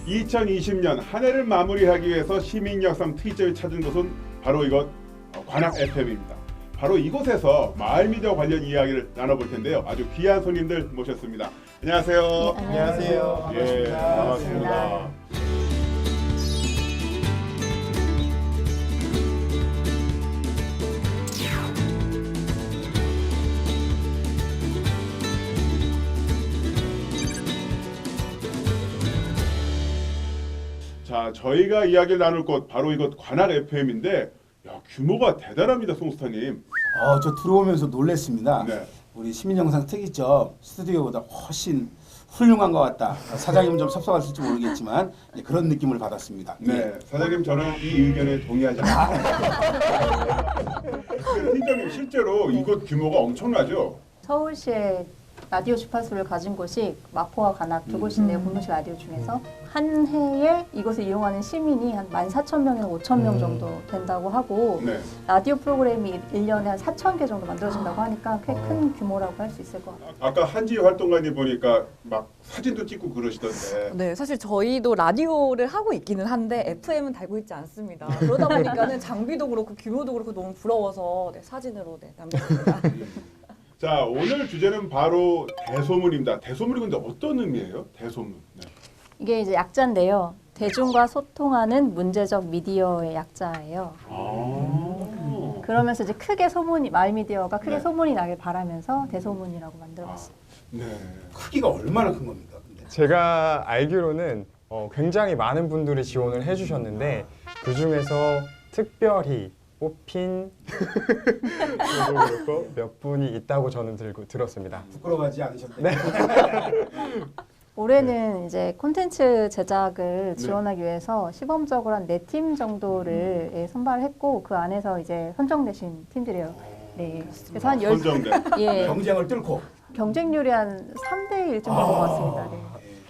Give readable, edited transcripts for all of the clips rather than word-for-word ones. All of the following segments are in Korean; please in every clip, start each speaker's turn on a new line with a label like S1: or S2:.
S1: 2020년 한 해를 마무리하기 위해서 시민역삼 특이점이 찾은 곳은 바로 이곳 관악 FM입니다. 바로 이곳에서 마을미디어 관련 이야기를 나눠볼 텐데요. 아주 귀한 손님들 모셨습니다. 안녕하세요.
S2: 네, 안녕하세요.
S1: 예, 반갑습니다. 자, 저희가 이야기를 나눌 곳 바로 이곳 관악 FM인데 야, 규모가 대단합니다, 송스타님.
S2: 저 들어오면서 놀랐습니다.
S1: 네.
S2: 우리 시민영상 특이점 스튜디오보다 훨씬 훌륭한 것 같다. 사장님 좀 섭섭하실지 모르겠지만 그런 느낌을 받았습니다.
S1: 네, 사장님 저는 이 의견에 동의하지 않습니다. 팀장님 실제로 이곳 규모가 엄청나죠?
S3: 서울시에 라디오 주파수를 가진 곳이 마포와 관악 두 곳인데요. 공동시 라디오 중에서 한 해에 이곳을 이용하는 시민이 한 14,000명에서 5,000명 정도 된다고 하고
S1: 네.
S3: 라디오 프로그램이 1년에 한 4,000개 정도 만들어진다고 하니까 꽤 큰 규모라고 할 수 있을 것 같아요.
S1: 아까 한지 활동가님 보니까 막 사진도 찍고 그러시던데.
S4: 네, 사실 저희도 라디오를 하고 있기는 한데 FM은 달고 있지 않습니다. 그러다 보니까는 장비도 그렇고 규모도 그렇고 너무 부러워서 사진으로 남겼습니다.
S1: 자, 오늘 주제는 바로 대소문입니다. 대소문이 근데 어떤 의미예요? 대소문. 네.
S3: 이게 이제 약자인데요. 대중과 소통하는 문제적 미디어의 약자예요. 그러면서 이제 크게 소문이 마을미디어가 크게
S1: 네.
S3: 소문이 나길 바라면서 대소문이라고 만들어봤어요.
S1: 네.
S2: 크기가 얼마나 큰 겁니까? 근데?
S5: 제가 알기로는 굉장히 많은 분들이 지원을 해주셨는데 그 중에서 특별히 뽑힌 분도 그렇고 몇 분이 있다고 저는 들었습니다.
S2: 부끄러워하지 않으셨나요? 네.
S3: 올해는 이제 콘텐츠 제작을 지원하기 위해서 시범적으로 한 4팀 정도를 선발했고 그 안에서 이제 선정되신 팀들이에요. 네. 그래서 한
S1: 선정된.
S3: 예,
S2: 경쟁을 뚫고
S3: 경쟁률이 한 3대 1 정도 된것 같습니다. 네.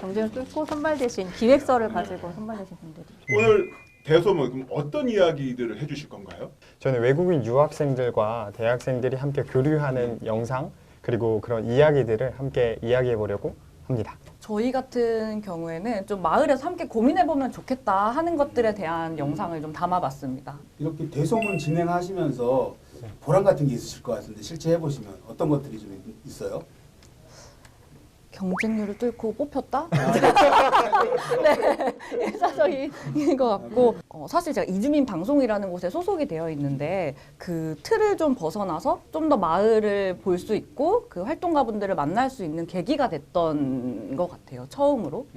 S3: 경쟁을 뚫고 선발되신 기획서를 가지고 선발되신 분들이.
S1: 오늘 대소문 그럼 어떤 이야기들을 해주실 건가요?
S5: 저는 외국인 유학생들과 대학생들이 함께 교류하는 영상 그리고 그런 이야기들을 함께 이야기해 보려고 합니다.
S4: 저희 같은 경우에는 좀 마을에서 함께 고민해보면 좋겠다 하는 것들에 대한 영상을 좀 담아봤습니다.
S2: 이렇게 대소문 진행하시면서 보람 같은 게 있으실 것 같은데 실제 해보시면 어떤 것들이 좀 있어요?
S4: 경쟁률을 뚫고 뽑혔다? 네, 일사적인 것 같고 사실 제가 이주민 방송이라는 곳에 소속이 되어 있는데 그 틀을 좀 벗어나서 좀 더 마을을 볼 수 있고 그 활동가분들을 만날 수 있는 계기가 됐던 것 같아요. 처음으로.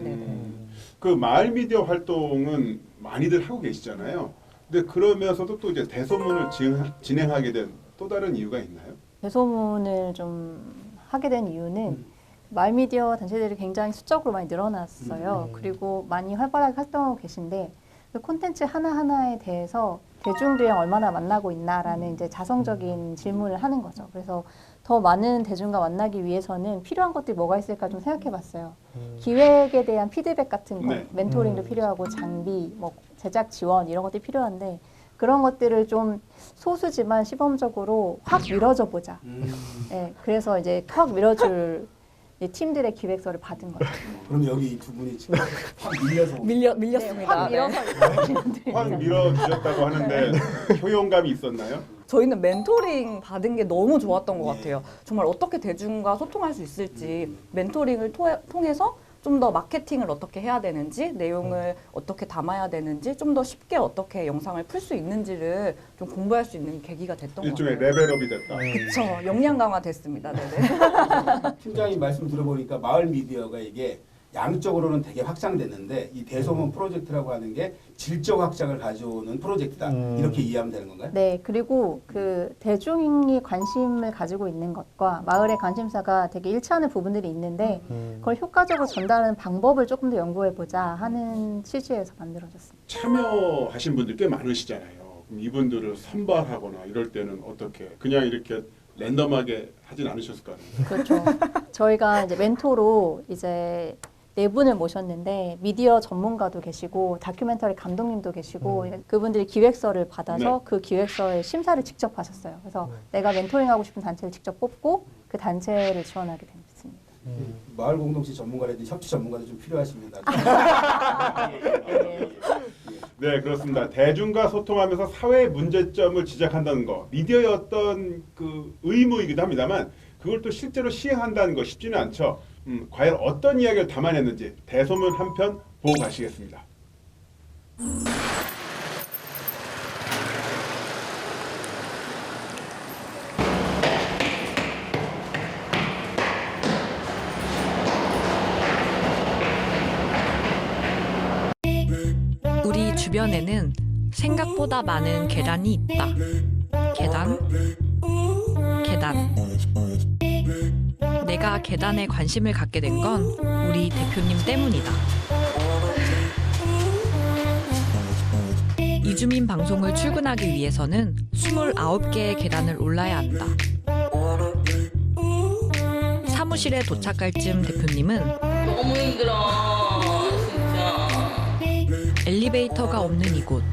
S1: 그 마을 미디어 활동은 많이들 하고 계시잖아요. 근데 그러면서도 또 이제 대소문을 진행하게 된 또 다른 이유가 있나요?
S3: 대소문을 좀 하게 된 이유는 마을미디어 단체들이 굉장히 수적으로 많이 늘어났어요. 그리고 많이 활발하게 활동하고 계신데 그 콘텐츠 하나하나에 대해서 대중들이랑 얼마나 만나고 있나라는 이제 자성적인 질문을 하는 거죠. 그래서 더 많은 대중과 만나기 위해서는 필요한 것들이 뭐가 있을까 좀 생각해 봤어요. 기획에 대한 피드백 같은 거,
S1: 네.
S3: 멘토링도 필요하고 장비, 뭐 제작 지원 이런 것들이 필요한데 그런 것들을 좀 소수지만 시범적으로 확 밀어줘 보자. 네, 그래서 이제 확 밀어줄 팀들의 기획서를 받은 거죠.
S2: 그럼 여기 이 두 분이 지금 확 밀려서
S4: 밀렸습니다.
S3: 확 밀어서
S1: 확 밀어주셨다고 하는데 효용감이 있었나요?
S4: 저희는 멘토링 받은 게 너무 좋았던 것 같아요. 정말 어떻게 대중과 소통할 수 있을지 멘토링을 통해서 좀 더 마케팅을 어떻게 해야 되는지, 내용을 어떻게 담아야 되는지, 좀 더 쉽게 어떻게 영상을 풀 수 있는지를 좀 공부할 수 있는 계기가 됐던 것 같아요.
S1: 일종의 레벨업이 됐다.
S4: 그렇죠. 역량 강화 됐습니다. 네네.
S2: 팀장님 말씀 들어보니까 마을 미디어가 이게 양적으로는 되게 확장됐는데 이 대소문 프로젝트라고 하는 게 질적 확장을 가져오는 프로젝트다. 이렇게 이해하면 되는 건가요?
S3: 네, 그리고 그 대중이 관심을 가지고 있는 것과 마을의 관심사가 되게 일치하는 부분들이 있는데 그걸 효과적으로 전달하는 방법을 조금 더 연구해 보자 하는 취지에서 만들어졌습니다.
S1: 참여하신 분들 꽤 많으시잖아요. 그럼 이분들을 선발하거나 이럴 때는 어떻게 그냥 이렇게 랜덤하게 하진 않으셨을 거 아니에요?
S3: 그렇죠. 저희가 이제 멘토로 이제 4분을 모셨는데 미디어 전문가도 계시고 다큐멘터리 감독님도 계시고 그분들이 기획서를 받아서
S1: 네.
S3: 그 기획서의 심사를 직접 하셨어요. 그래서 내가 멘토링하고 싶은 단체를 직접 뽑고 그 단체를 지원하게 됐습니다.
S2: 마을 공동체 전문가라든지 협치 전문가도 좀 필요하십니다.
S1: 네, 그렇습니다. 대중과 소통하면서 사회의 문제점을 지적한다는 거, 미디어의 어떤 그 의무이기도 합니다만 그걸 또 실제로 시행한다는 거 쉽지는 않죠. 과연 어떤 이야기를 담아냈는지 대소문 한 편 보고 가시겠습니다.
S6: 우리 주변에는 생각보다 많은 계단이 있다. 계단, 계단. 내가 계단에 관심을 갖게 된 건 우리 대표님 때문이다. 이주민 방송을 출근하기 위해서는 29개의 계단을 올라야 한다. 사무실에 도착할 쯤 대표님은
S7: 너무 힘들어 진짜.
S6: 엘리베이터가 없는 이곳.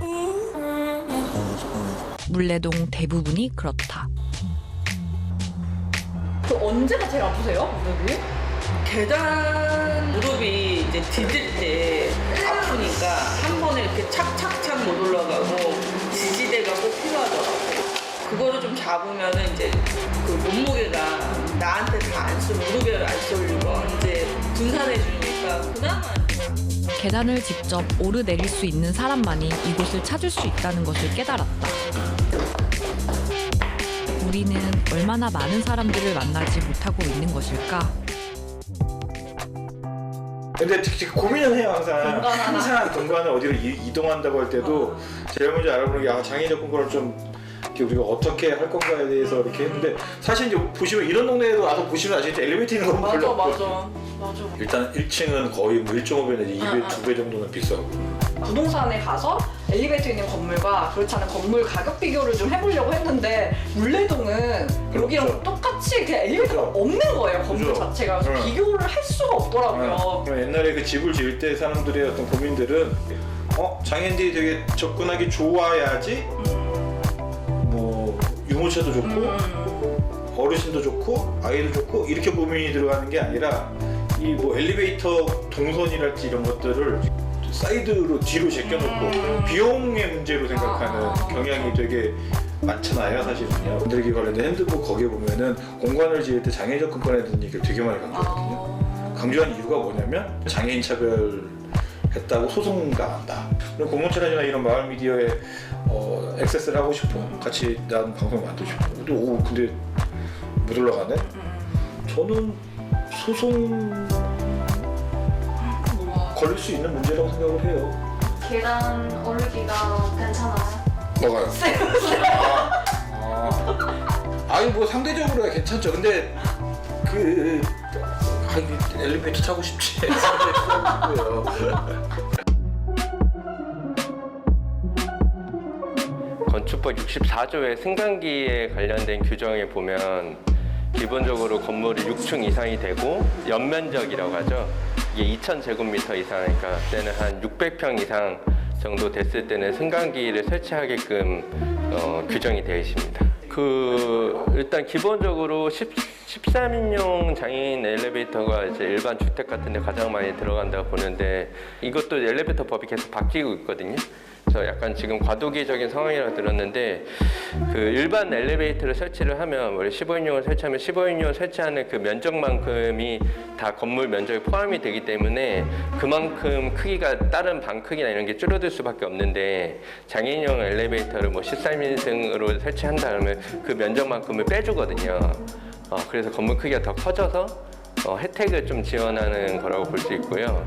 S6: 물레동 대부분이 그렇다.
S4: 그 언제가 제일 아프세요? 무릎이?
S7: 계단 무릎이 이제 디딜 때 아프니까 한 번에 이렇게 착착착 못 올라가고 지지대가 꼭 필요하더라고. 그거를 좀 잡으면은 이제 그 몸무게가 나한테 다 안 쏠, 무릎에 안 쏠리고 이제 분산해 주니까 그나마.
S6: 계단을 직접 오르내릴 수 있는 사람만이 이곳을 찾을 수 있다는 것을 깨달았다. 우리는 얼마나 많은 사람들을 만나지 못하고 있는 것일까?
S8: 근데 고민은 해요 항상 공간을 어디로 이동한다고 할 때도 제일 먼저 알아보는 게 장애적 공간을 좀 이렇게 우리가 어떻게 할 건가에 대해서 이렇게 했는데 사실 이제 보시면 이런 동네에도 와서 보시면 아시겠죠 엘리베이터 있는 건 별로 없고 일단 1층은 거의 뭐 1.5배 내지 2배 정도는 비싸고
S4: 부동산에 가서 엘리베이터 있는 건물과 그렇지 않은 건물 가격 비교를 좀 해보려고 했는데 물레동은 여기랑
S8: 그렇죠.
S4: 똑같이 그냥 엘리베이터가
S8: 그렇죠.
S4: 없는 거예요 건물
S8: 그렇죠.
S4: 자체가. 그래서 비교를 할 수가 없더라고요.
S8: 옛날에 그 집을 지을 때 사람들의 어떤 고민들은 장애인들이 되게 접근하기 좋아야지 뭐 유모차도 좋고 어르신도 좋고 아이도 좋고 이렇게 고민이 들어가는 게 아니라 이 뭐 엘리베이터 동선이랄지 이런 것들을 사이드로 뒤로 제껴놓고 비용의 문제로 생각하는 경향이 되게 많잖아요 사실은요. 분들에게 관련된 핸드북 거기에 보면은 공간을 지을 때 장애인 접근권에 대한 얘기를 되게 많이 강조하거든요. 강조한 이유가 뭐냐면 장애인 차별했다고 소송당한다. 그럼 공공채널이나 이런 마을 미디어에 액세스를 하고 싶어. 같이 난 방송을 만들고 싶어. 근데 못 올라가네? 저는 소송 걸릴 수 있는 문제라고 생각을 해요.
S9: 계단 오르기가 괜찮아요?
S8: 뭐가요? 아니 뭐 상대적으로야 괜찮죠. 근데 엘리베이터 타고 싶지. 상대적으로요.
S10: 건축법 64조의 승강기에 관련된 규정에 보면 기본적으로 건물이 6층 이상이 되고 연면적이라고 하죠. 이게 2,000제곱미터 이상이니까 그때는 한 600평 이상 정도 됐을 때는 승강기를 설치하게끔 규정이 되어 있습니다. 일단 기본적으로 13인용 장애인 엘리베이터가 이제 일반 주택 같은 데 가장 많이 들어간다고 보는데 이것도 엘리베이터 법이 계속 바뀌고 있거든요. 그래서 약간 지금 과도기적인 상황이라고 들었는데 일반 엘리베이터를 설치를 하면 15인용을 설치하면 15인용을 설치하는 그 면적만큼이 다 건물 면적에 포함이 되기 때문에 그만큼 크기가 다른 방 크기나 이런 게 줄어들 수밖에 없는데 장애인용 엘리베이터를 13인승으로 설치한다 그러면 그 면적만큼을 빼주거든요. 그래서 건물 크기가 더 커져서 혜택을 좀 지원하는 거라고 볼 수 있고요.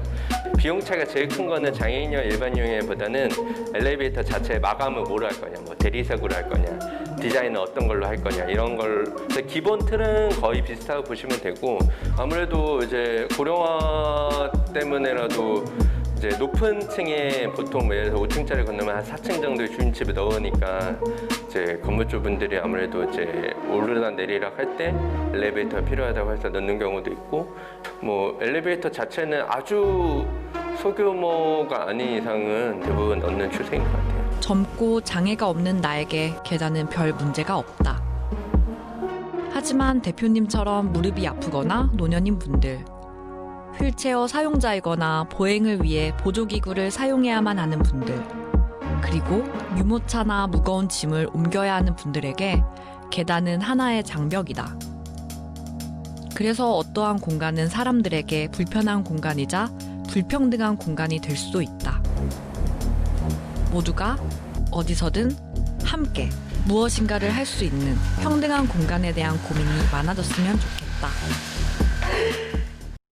S10: 비용 차이가 제일 큰 거는 장애인용 일반용보다는 엘리베이터 자체의 마감을 뭐로 할 거냐, 뭐 대리석으로 할 거냐, 디자인은 어떤 걸로 할 거냐 이런 걸 기본 틀은 거의 비슷하고 보시면 되고 아무래도 이제 고령화 때문에라도 이제 높은 층에 보통 예를 들어 5층짜리 건너면 한 4층 정도의 주인집을 넣으니까 이제 건물주분들이 아무래도 이제 오르락 내리락 할 때 엘리베이터가 필요하다고 해서 넣는 경우도 있고 뭐 엘리베이터 자체는 아주 소규모가 아닌 이상은 대부분 넣는 추세인 것 같아요.
S6: 젊고 장애가 없는 나에게 계단은 별 문제가 없다. 하지만 대표님처럼 무릎이 아프거나 노년인 분들, 휠체어 사용자이거나 보행을 위해 보조기구를 사용해야만 하는 분들, 그리고 유모차나 무거운 짐을 옮겨야 하는 분들에게 계단은 하나의 장벽이다. 그래서 어떠한 공간은 사람들에게 불편한 공간이자 불평등한 공간이 될 수도 있다. 모두가 어디서든 함께 무엇인가를 할 수 있는 평등한 공간에 대한 고민이 많아졌으면 좋겠다.